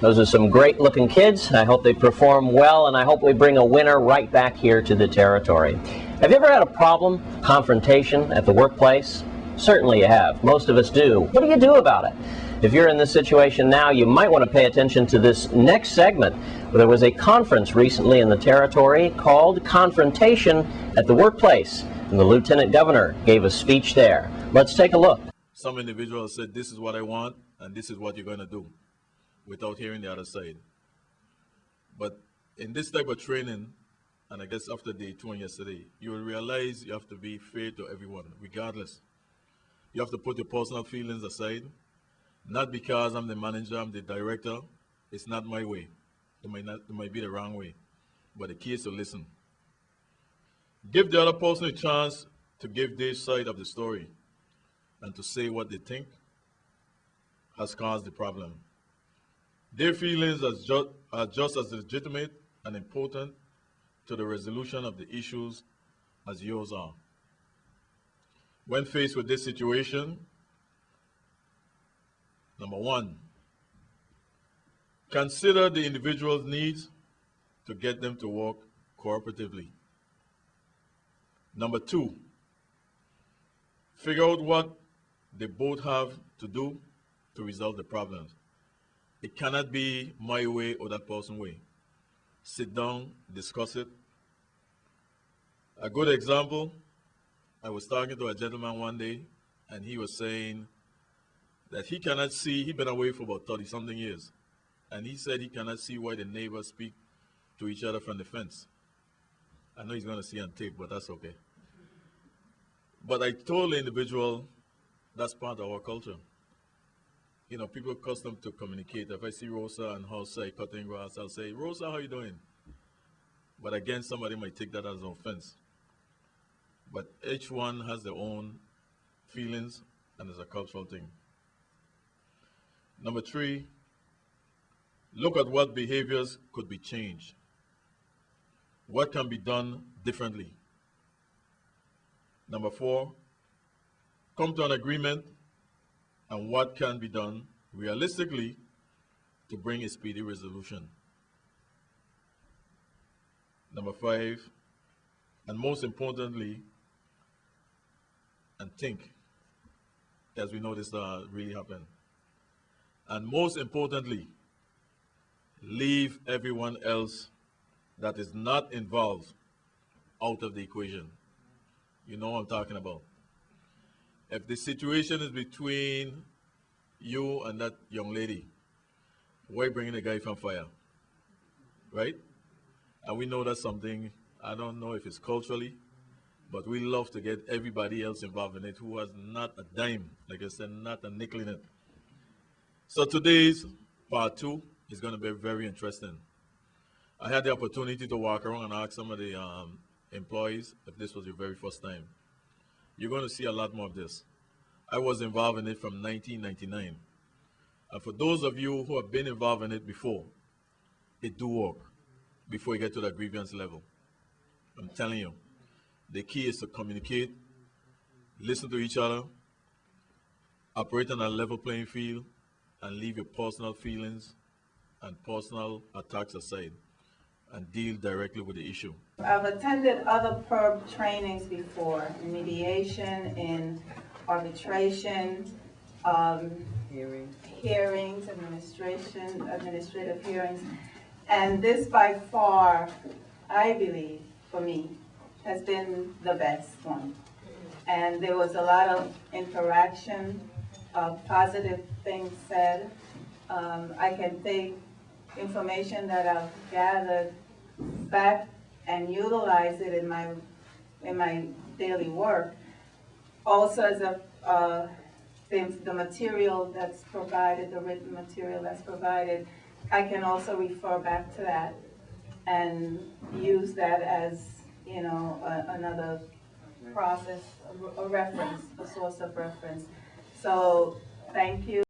Those are some great looking kids. I hope they perform well, and I hope we bring a winner right back here to the territory. Have you ever had a problem, confrontation at the workplace? Certainly you have. Most of us do. What do you do about it? If you're in this situation now, you might want to pay attention to this next segment. There was a conference recently in the territory called Confrontation at the Workplace, and the Lieutenant Governor gave a speech there. Let's take a look. Some individuals said, this is what I want, and this is what you're going to do, without hearing the other side. But in this type of training, and I guess after day 2 and yesterday, you will realize you have to be fair to everyone, regardless. You have to put your personal feelings aside. Not because I'm the manager, I'm the director. It's not my way. It might be the wrong way. But the key is to listen. Give the other person a chance to give their side of the story and to say what they think has caused the problem. Their feelings are just as legitimate and important to the resolution of the issues as yours are. When faced with this situation, number one, consider the individual's needs to get them to work cooperatively. Number two, figure out what they both have to do to resolve the problems. It cannot be my way or that person's way. Sit down, discuss it. A good example, I was talking to a gentleman one day, and he was saying that he cannot see, he'd been away for about 30-something years, and he said he cannot see why the neighbors speak to each other from the fence. I know he's going to see on tape, but that's okay. But I told the individual, that's part of our culture. You know, people are accustomed to communicate. If I see Rosa and Jose cutting grass, I'll say, Rosa, how you doing? But again, somebody might take that as an offense. But each one has their own feelings, and it's a cultural thing. Number three, look at what behaviors could be changed. What can be done differently? Number four, come to an agreement on what can be done realistically to bring a speedy resolution. Number five, and most importantly, and think, as we know this really happened. And most importantly, leave everyone else that is not involved out of the equation. You know what I'm talking about. If the situation is between you and that young lady, why bringing the guy from fire? Right? And we know that's something, I don't know if it's culturally, but we love to get everybody else involved in it who has not a dime, like I said, not a nickel in it. So today's part 2 is going to be very interesting. I had the opportunity to walk around and ask some of the employees if this was your very first time. You're going to see a lot more of this. I was involved in it from 1999. And for those of you who have been involved in it before, it do work before you get to the grievance level. I'm telling you, the key is to communicate, listen to each other, operate on a level playing field, and leave your personal feelings and personal attacks aside and deal directly with the issue. I've attended other PERB trainings before, in mediation, in arbitration, hearings, administrative hearings, and this by far, I believe, for me, has been the best one. And there was a lot of interaction, positive things said. I can take information that I've gathered back and utilize it in my daily work. Also, as the material that's provided, the written material that's provided, I can also refer back to that and use that as, you know, another process, a reference, a source of reference. So, thank you.